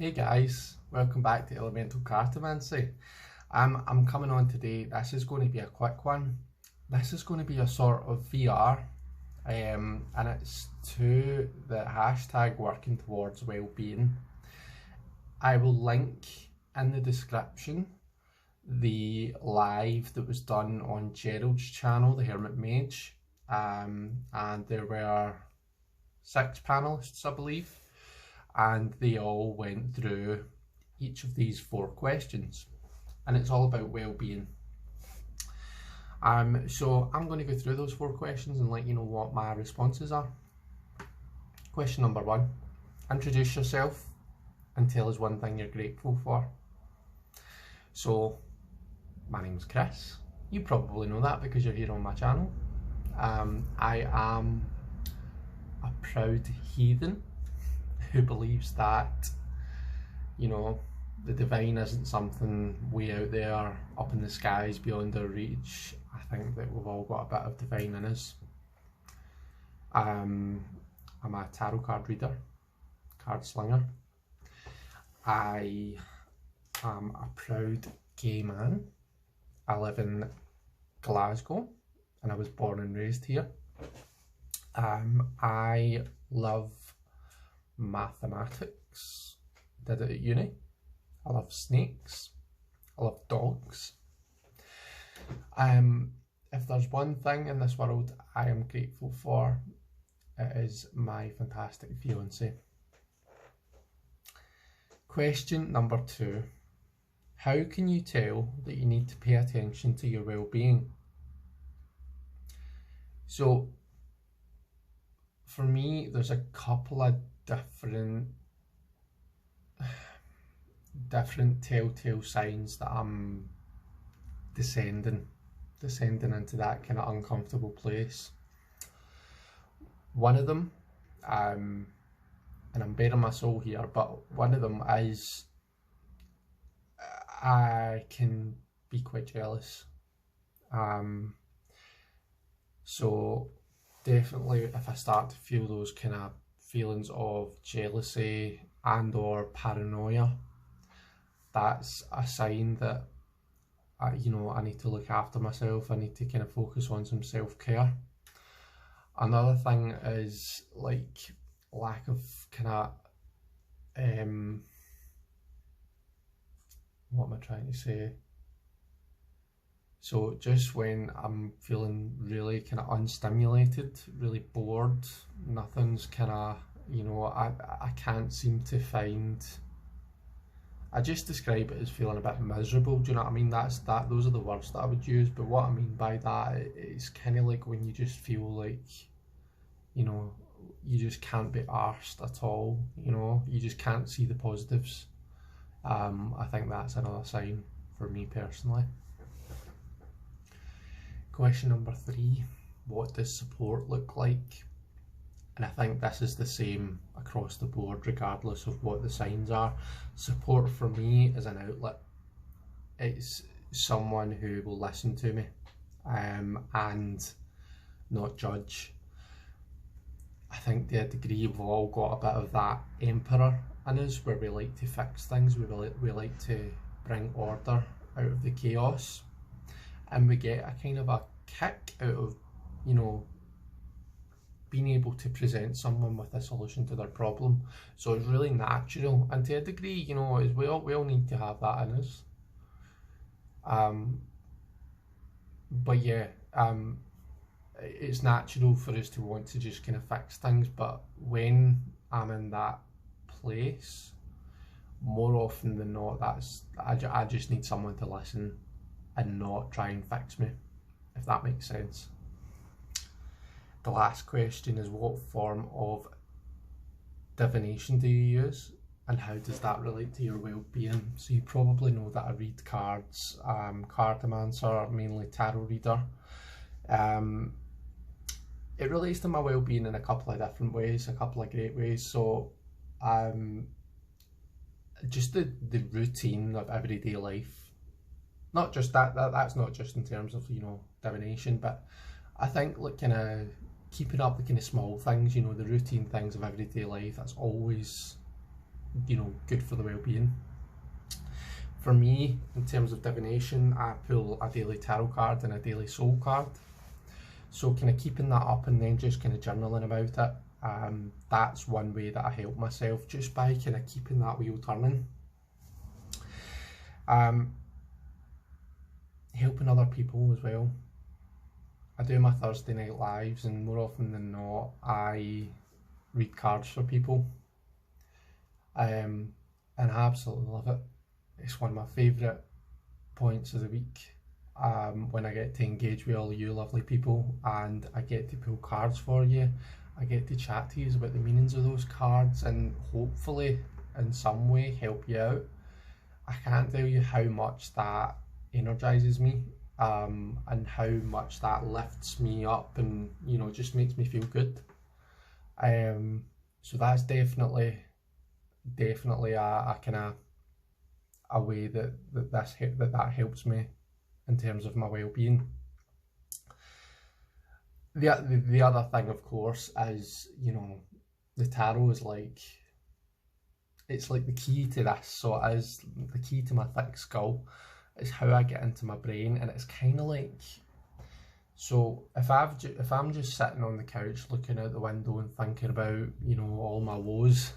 Hey guys, welcome back to Elemental Cartomancy. I'm coming on today. This is going to be a quick one. This is going to be a sort of VR, and it's to the hashtag working towards well-being. I will link in the description the live that was done on Gerald's channel, the Hermit Mage, and there were 6 panelists, I believe. And they all went through each of these 4 questions, and it's all about well-being. So I'm going to go through those 4 questions and let you know what my responses are. Question number 1, introduce yourself and tell us one thing you're grateful for. So my name's Chris. You probably know that because you're here on my channel. I am a proud heathen who believes that, you know, the divine isn't something way out there up in the skies beyond our reach. I think that we've all got a bit of divine in us. I'm a tarot card reader, card slinger. I am a proud gay man. I live in Glasgow and I was born and raised here. I love mathematics, did it at uni. I love snakes, I love dogs. If there's one thing in this world I am grateful for, it is my fantastic fiance. Question number 2, how can you tell that you need to pay attention to your well-being? So for me, there's a couple of different telltale signs that I'm descending into that kind of uncomfortable place. One of them, and I'm bearing my soul here, but one of them is I can be quite jealous. So definitely if I start to feel those kind of feelings of jealousy and or paranoia, that's a sign that I need to look after myself. I need to kind of focus on some self-care. Another thing is like lack of kind of what am I trying to say? So just when I'm feeling really kind of unstimulated, really bored, nothing's kind of, I can't seem to find, I just describe it as feeling a bit miserable, do you know what I mean? Those are the words that I would use, but what I mean by that, it's kind of like when you just feel like, you just can't be arsed at all, you just can't see the positives. I think that's another sign for me personally. Question number 3, what does support look like? And I think this is the same across the board regardless of what the signs are. Support for me is an outlet. It's someone who will listen to me and not judge. I think to a degree we've all got a bit of that emperor in us where we like to fix things, we like to bring order out of the chaos. And we get a kind of a kick out of, being able to present someone with a solution to their problem. So it's really natural, and to a degree, we all need to have that in us. But yeah, it's natural for us to want to just kind of fix things. But when I'm in that place, more often than not, I just need someone to listen and not try and fix me, if that makes sense. The last question is, what form of divination do you use and how does that relate to your well-being? So you probably know that I read cards, cartomancer, mainly tarot reader. It relates to my well-being in a couple of different ways, a couple of great ways. So just the routine of everyday life. Not just that's not just in terms of, divination, but I think like kind of keeping up the kind of small things, the routine things of everyday life, that's always you know, good for the well-being. For me, in terms of divination, I pull a daily tarot card and a daily soul card. So kind of keeping that up and then just kind of journaling about it. That's one way that I help myself, just by kind of keeping that wheel turning. Helping other people as well. I do my Thursday night lives, and more often than not, I read cards for people. And I absolutely love it. It's one of my favourite points of the week, when I get to engage with all you lovely people, and I get to pull cards for you. I get to chat to you about the meanings of those cards, and hopefully in some way help you out. I can't tell you how much that energizes me, and how much that lifts me up, and you know, just makes me feel good. So that's definitely a kind of a way that helps me in terms of my well-being. The other thing, of course, is, you know, the tarot is like, it's like the key to this. So it is the key to my thick skull. It's how I get into my brain, and it's kind of like, so if I'm just sitting on the couch looking out the window and thinking about, you know, all my woes,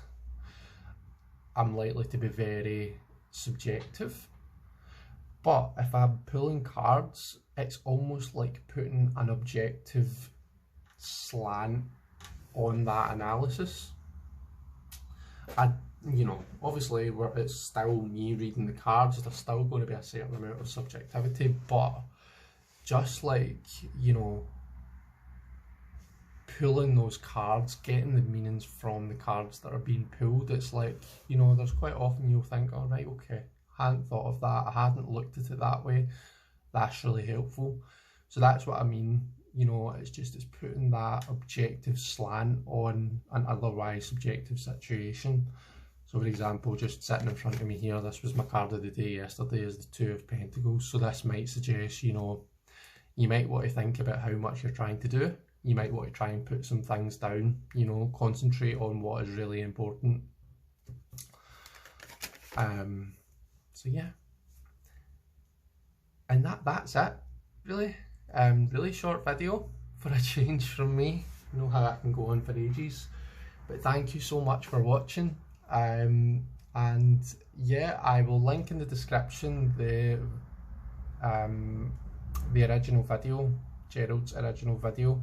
I'm likely to be very subjective. But if I'm pulling cards, it's almost like putting an objective slant on that analysis. You know, obviously it's still me reading the cards, there's still going to be a certain amount of subjectivity, but just like, you know, pulling those cards, getting the meanings from the cards that are being pulled, it's like, you know, there's quite often you'll think, oh right, okay, I hadn't thought of that, I hadn't looked at it that way, that's really helpful. So that's what I mean, you know, it's putting that objective slant on an otherwise subjective situation. So for example, just sitting in front of me here, this was my card of the day yesterday, is the Two of Pentacles. So this might suggest, you know, you might want to think about how much you're trying to do. You might want to try and put some things down, you know, concentrate on what is really important. So yeah. And that's it, really. Really short video for a change from me. You know how I can go on for ages. But thank you so much for watching. And yeah, I will link in the description the original video, Gerald's original video,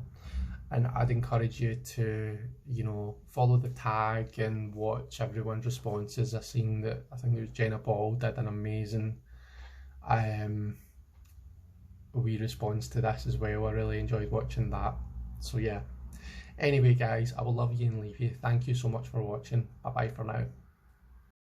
and I'd encourage you to, you know, follow the tag and watch everyone's responses. I think it was Jenna Ball did an amazing wee response to this as well. I really enjoyed watching that. So yeah, anyway guys, I will love you and leave you. Thank you so much for watching. Bye bye for now.